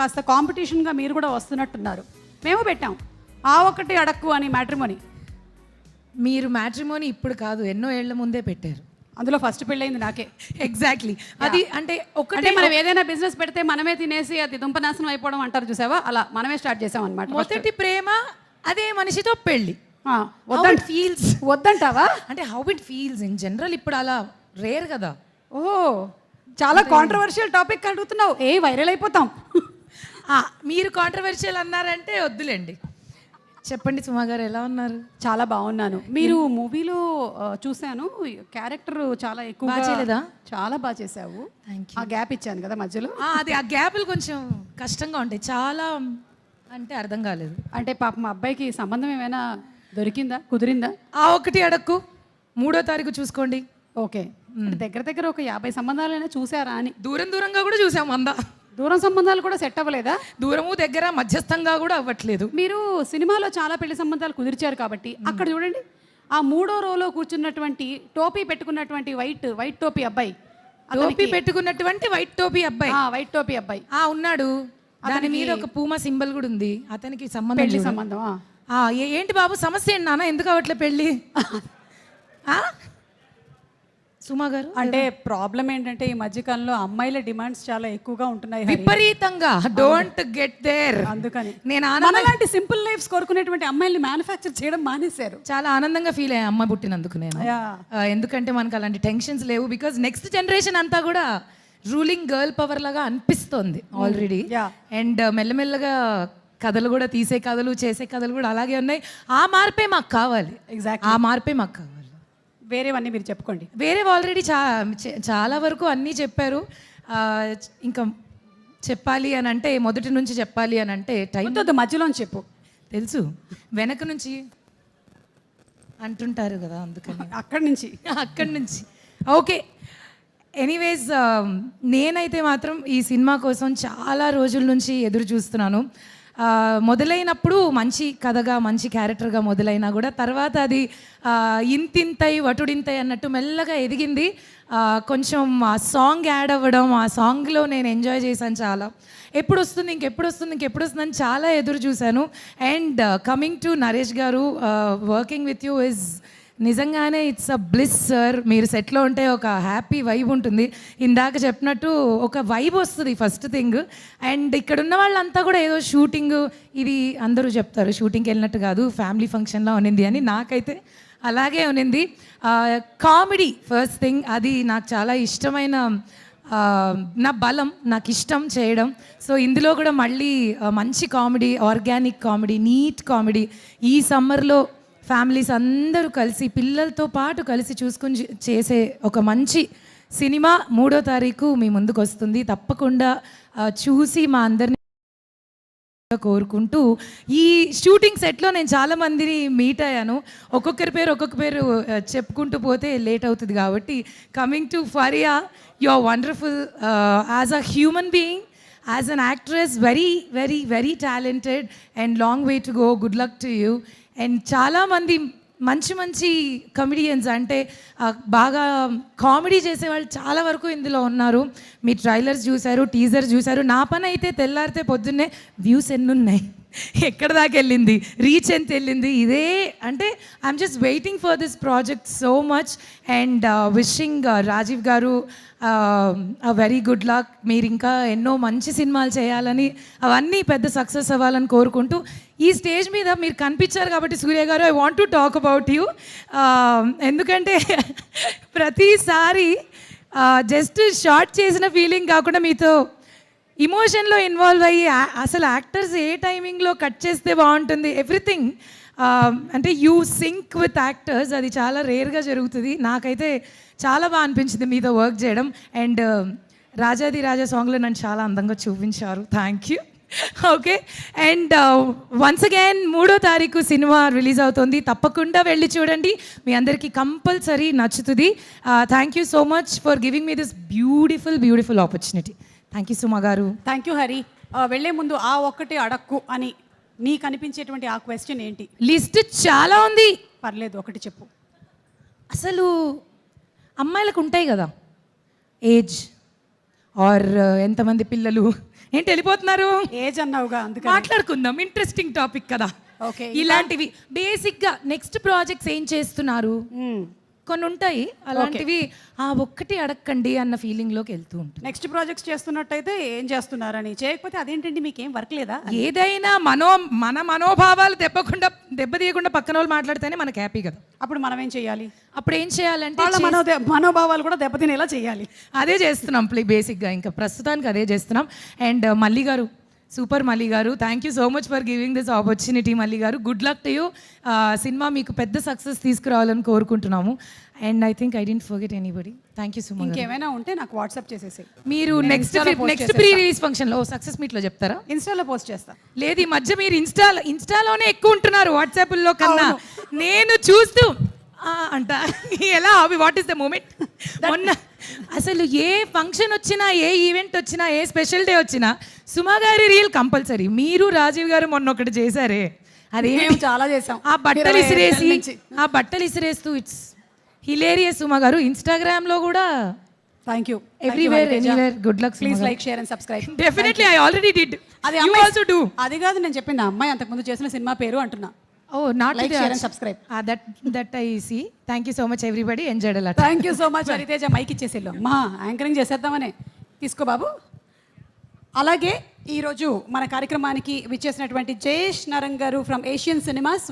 కాస్త కాంపిటీషన్గా మీరు కూడా వస్తున్నట్టున్నారు. మేము పెట్టాం ఆ ఒక్కటి అడక్కు అని మ్యాట్రిమోని. మీరు మ్యాట్రిమోని ఇప్పుడు కాదు, ఎన్నో ఏళ్ల ముందే పెట్టారు. అందులో ఫస్ట్ పెళ్ళయింది నాకే. ఎగ్జాక్ట్లీ. అది అంటే ఒకటే మనం ఏదైనా బిజినెస్ పెడితే మనమే తినేసి అది దుంపనాశనం అయిపోవడం అంటారు చూసావా, అలా మనమే స్టార్ట్ చేసాం అనమాట. మొదటి ప్రేమ అదే మనిషితో పెళ్ళి. ఫీల్స్ వద్దంటావా? అంటే how it feels in general ఇప్పుడు అలా రేర్ కదా. ఓ చాలా కాంట్రవర్షియల్ టాపిక్ అడుగుతున్నావు, వైరల్ అయిపోతాం. మీరు కాంట్రవర్షియల్ అన్నారంటే వద్దులేండి. చెప్పండి సుమా గారు, ఎలా ఉన్నారు? చాలా బాగున్నాను. మీరు మూవీలో చూశాను, క్యారెక్టర్ చాలా ఎక్కువ చేయలేదా? చాలా బాగా చేసావు. ఆ గ్యాప్ ఇచ్చాను కదా మధ్యలో. అది ఆ గ్యాప్లు కొంచెం కష్టంగా ఉంటాయి, చాలా అంటే అర్థం కాలేదు. అంటే పాప మా అబ్బాయికి సంబంధం ఏమైనా దొరికిందా, కుదిరిందా? ఆ ఒకటి అడక్కు 3వ తారీఖు చూసుకోండి. ఓకే, దగ్గర దగ్గర ఒక 50 సంబంధాలైనా చూసారా అని. దూరంగా కూడా చూసాం. దూరం సంబంధాలు కూడా సెట్ అవ్వలేదా? దూరము దగ్గర మధ్యస్థంగా కూడా అవ్వట్లేదు. మీరు సినిమాలో చాలా పెళ్లి సంబంధాలు కుదిర్చారు కాబట్టి అక్కడ చూడండి, ఆ 3వ రోలో కూర్చున్నటువంటి టోపీ పెట్టుకున్నటువంటి వైట్ టోపీ అబ్బాయి, టోపీ పెట్టుకున్నటువంటి వైట్ టోపీ అబ్బాయి ఉన్నాడు. దాని మీద ఒక పూమా సింబల్ కూడా ఉంది. అతనికి సంబంధం. ఏంటి బాబు సమస్య ఏంటి నాన్న, ఎందుకు అవట్లే పెళ్ళి? సుమా గారు, అంటే ప్రాబ్లం ఏంటంటే ఈ మధ్యకాలంలో అమ్మాయిల డిమాండ్స్ చాలా ఎక్కువగా ఉంటున్నాయి విపరీతంగా. Don't get there. అందుకని నేను అలాంటి సింపుల్ లైఫ్స్ కోరుకునేటువంటి అమ్మాయిల్ని మ్యానుఫ్యాక్చర్ చేయడం మానేశారు. చాలా ఆనందంగా ఫీల్ అయ్యా అమ్మాయి పుట్టినందుకు నేను. ఎందుకంటే మనకు అలాంటి టెన్షన్స్ లేవు. బికాజ్ నెక్స్ట్ జనరేషన్ అంతా కూడా రూలింగ్ గర్ల్ పవర్ లాగా అనిపిస్తోంది ఆల్రెడీ. అండ్ మెల్లమెల్లగా కథలు కూడా, తీసే కథలు, చేసే కథలు కూడా అలాగే ఉన్నాయి. ఆ మార్పే మాకు కావాలి. ఆ మార్పే మాకు కావాలి. వేరేవన్నీ మీరు చెప్పుకోండి. వేరేవి ఆల్రెడీ చాలా వరకు అన్నీ చెప్పారు. ఇంకా చెప్పాలి అని అంటే, మొదటి నుంచి చెప్పాలి అని అంటే టైం మధ్యలో చెప్పు. తెలుసు, వెనక నుంచి అంటుంటారు కదా, అందుకని అక్కడి నుంచి ఓకే. ఎనీవేస్, నేనైతే మాత్రం ఈ సినిమా కోసం చాలా రోజుల నుంచి ఎదురు చూస్తున్నాను. మొదలైనప్పుడు మంచి కథగా, మంచి క్యారెక్టర్గా మొదలైనా కూడా తర్వాత అది ఇంతింతై వటుడింతై అన్నట్టు మెల్లగా ఎదిగింది. కొంచెం ఆ సాంగ్ యాడ్ అవ్వడం, ఆ సాంగ్లో నేను ఎంజాయ్ చేశాను చాలా. ఎప్పుడు వస్తుంది అని చాలా ఎదురు చూశాను. అండ్ కమింగ్ టు నరేష్ గారు, వర్కింగ్ విత్ యూ ఇస్ నిజంగానే ఇట్స్ అ బ్లిస్ సార్. మీరు సెట్లో ఉంటే ఒక హ్యాపీ వైబ్ ఉంటుంది. ఇందాక చెప్పినట్టు ఒక వైబ్ వస్తుంది ఫస్ట్ థింగ్. అండ్ ఇక్కడ ఉన్న వాళ్ళంతా కూడా ఏదో షూటింగ్, ఇది అందరూ చెప్తారు షూటింగ్కి వెళ్ళినట్టు కాదు, ఫ్యామిలీ ఫంక్షన్లో ఉన్నింది అని. నాకైతే అలాగే ఉన్నింది. కామెడీ ఫస్ట్ థింగ్, అది నాకు చాలా ఇష్టమైన, నా బలం, నాకు ఇష్టం చేయడం. సో ఇందులో కూడా మళ్ళీ మంచి comedy, organic comedy, neat comedy. ఈ సమ్మర్లో ఫ్యామిలీస్ అందరూ కలిసి, పిల్లలతో పాటు కలిసి చూసుకుని చేసే ఒక మంచి సినిమా 3వ తారీఖు మీ ముందుకు వస్తుంది. తప్పకుండా చూసి మా అందరినీ కోరుకుంటూ, ఈ షూటింగ్ సెట్లో నేను చాలా మందిని మీట్ అయ్యాను. ఒక్కొక్కరి పేరు చెప్పుకుంటూ పోతే లేట్ అవుతుంది కాబట్టి, coming to Faria, you are wonderful as a human being, as an actress, very very very talented and long way to go. Good luck to you. And చాలామంది మంచి కమెడియన్స్, అంటే బాగా కామెడీ చేసేవాళ్ళు చాలా వరకు ఇందులో ఉన్నారు. మీ ట్రైలర్స్ చూశారు, టీజర్ చూశారు. నా పని అయితే తెల్లారితే పొద్దున్నే వ్యూస్ ఎన్ని ఉన్నాయి, ఎక్కడ దాకా వెళ్ళింది, రీచ్ ఎంత వెళ్ళింది, ఇదే. అంటే I'm just waiting for this project so much. And wishing Rajiv garu very good luck. మీరు ఇంకా ఎన్నో మంచి సినిమాలు చేయాలని, అవన్నీ పెద్ద సక్సెస్ అవ్వాలని కోరుకుంటూ, ఈ స్టేజ్ మీద మీరు కనిపించారు కాబట్టి సూర్య గారు, I want to talk about you. ఎందుకంటే ప్రతిసారి జస్ట్ షార్ట్ చేసిన ఫీలింగ్ కాకుండా మీతో ఇమోషన్లో ఇన్వాల్వ్ అయ్యి, అసలు యాక్టర్స్ ఏ టైమింగ్లో కట్ చేస్తే బాగుంటుంది, ఎవ్రీథింగ్. అంటే యూ సింక్ విత్ యాక్టర్స్, అది చాలా రేర్గా జరుగుతుంది. నాకైతే చాలా బాగా అనిపించింది మీతో వర్క్ చేయడం. అండ్ రాజాది రాజా సాంగ్లో నన్ను చాలా అందంగా చూపించారు. Thank you. Okay. And once again 3వ తారీఖు సినిమా రిలీజ్ అవుతుంది. తప్పకుండా వెళ్ళి చూడండి, మీ అందరికీ కంపల్సరీ నచ్చుతుంది. Thank you so much for giving me this beautiful opportunity. Thank you Suma garu. Thank you Hari. వెళ్ళే ముందు ఆ ఒక్కటి అడక్కు అని నీకు అనిపించేటువంటి ఆ క్వశ్చన్ ఏంటి? లిస్ట్ చాలా ఉంది, పర్లేదు ఒకటి చెప్పు. అసలు అమ్మాయిలకు ఉంటాయి కదా ఏజ్, ఆర్ ఎంతమంది పిల్లలు ఏంటి వెళ్ళిపోతున్నారు? ఏజ్ అన్నావుగా అందుకే. మాట్లాడుకుందాం, ఇంట్రెస్టింగ్ టాపిక్ కదా. ఓకే. ఇలాంటివి బేసిక్గా నెక్స్ట్ ప్రాజెక్ట్స్ ఏం చేస్తున్నారు కొన్ని ఉంటాయి, అలాంటివి ఆ ఒక్కటి అడగండి అన్న ఫీలింగ్లోకి వెళ్తూ ఉంటుంది. నెక్స్ట్ ప్రాజెక్ట్స్ చేస్తున్నట్టయితే ఏం చేస్తున్నారని, చేయకపోతే అదేంటండి మీకేం వర్క్ లేదా? ఏదైనా మన మనోభావాలు దెబ్బతీయకుండా పక్కన వాళ్ళు మాట్లాడితేనే మనకు హ్యాపీ కదా. అప్పుడు మనం ఏం చేయాలి? అప్పుడు ఏం చేయాలంటే వాళ్ళ మనోభావాలు కూడా దెబ్బతినేలా చేయాలి. అదే చేస్తున్నాం బేసిక్గా, ఇంకా ప్రస్తుతానికి అదే చేస్తున్నాం. అండ్ మల్లి గారు, super Malli garu, thank you so much for giving this opportunity Malli garu. Good luck to you. Cinema మీకు పెద్ద సక్సెస్ తీసుకురావాలని కోరుకుంటున్నాము. And I think I didn't forget anybody. Thank you so much. ఇంకేమైనా ఉంటే నాకు వాట్సాప్ చేసేసి, మీరు నెక్స్ట్ ప్రీ రిలీజ్ ఫంక్షన్లో సక్సెస్ మీట్లో చెప్తారా? ఇన్స్టాలో పోస్ట్ చేస్తా. లేదు, ఈ మధ్య మీరు ఇన్స్టాలోనే ఎక్కువ ఉంటున్నారు వాట్సాప్లో కన్నా. నేను చూస్తూ అంట ఎలా అవి వాట్ ఈస్ ద మూమెంట్. మొన్న అసలు ఏ ఫంక్షన్ వచ్చినా, ఏ ఈవెంట్ వచ్చినా, ఏ స్పెషల్ డే వచ్చినా సుమా గారి రీల్ కంపల్సరీ. మీరు రాజీవ్ గారు మొన్న ఒకటి చేశారే, అదే చాలా చేసాం. ఆ బట్టలు ఇసిరేస్తూ ఇట్స్ హిలేరియస్. సుమా గారు ఇన్స్టాగ్రామ్లో కూడా thank you, everywhere anywhere. Good luck. Please like, share and subscribe. Definitely I already did. అది అది కాదు నేను చెప్పింది, ఆ అమ్మాయి అంతకుముందు చేసిన సినిమా పేరు అంటున్నా. Oh, not like, share and subscribe. That I see. Thank you so much everybody. Enjoyed a lot. Thank you so much. Hariteja mike ఇచ్చేసేళ్ళు మా యాంకరింగ్ చేసేద్దామనే. తీసుకో బాబు. అలాగే ఈరోజు మన కార్యక్రమానికి విచ్చేసినటువంటి జయేష్ నరంగ్ గారు ఫ్రమ్ ఏషియన్ సినిమాస్